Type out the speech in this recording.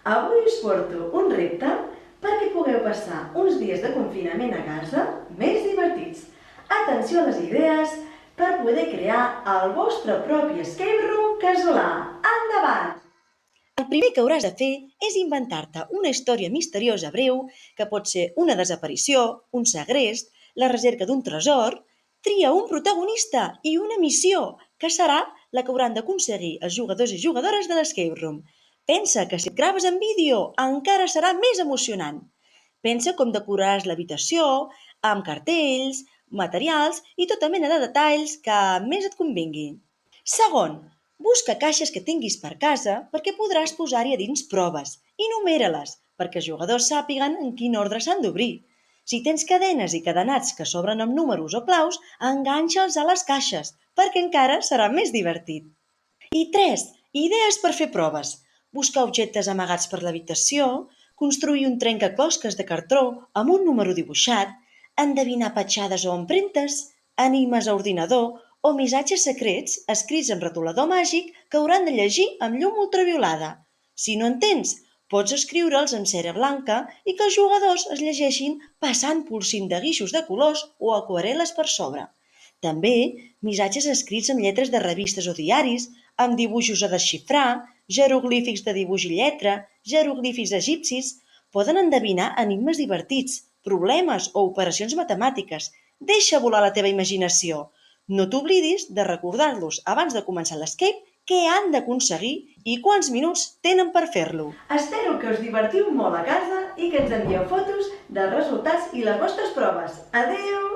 Avui us porto un repte perquè pugueu passar uns dies de confinament a casa més divertits. Atenció a les idees per poder crear el vostre propi escape room casolà. Endavant! El primer que hauràs de fer és inventar-te una història misteriosa breu, que pot ser una desaparició, un segrest, la recerca d'un tresor. Tria un protagonista i una missió, que serà la que hauran d'aconseguir els jugadors i jugadores de l'escape room. Pensa que si et graves en vídeo encara serà més emocionant. Pensa com decoraràs l'habitació, amb cartells, materials i tota mena de detalls que més et convingui. Segon, busca caixes que tinguis per casa perquè podràs posar-hi a dins proves i numera-les perquè els jugadors sàpiguen en quin ordre s'han d'obrir. Si tens cadenes i cadenats que s'obren amb números o claus, enganxa'ls a les caixes perquè encara serà més divertit. I 3. Idees per fer proves. Buscar objectes amagats per l'habitació, construir un trencaclosques de cartró amb un número dibuixat, endevinar petjades o empremtes, enigmes a ordinador o missatges secrets escrits amb retolador màgic que hauran de llegir amb llum ultraviolada. Si no en tens, pots escriure'ls amb cera blanca i que els jugadors es llegeixin passant polsim de guixos de colors o aquarel·les per sobre. També missatges escrits amb lletres de revistes o diaris, amb dibuixos a desxifrar, jeroglífics de dibuix i lletra, jeroglífics egipcis. Poden endevinar enigmes divertits, problemes o operacions matemàtiques. Deixa volar la teva imaginació. No t'oblidis de recordar-los abans de començar l'escape què han d'aconseguir i quants minuts tenen per fer-lo. Espero que us divertiu molt a casa i que ens envieu fotos dels resultats i les vostres proves. Adeu!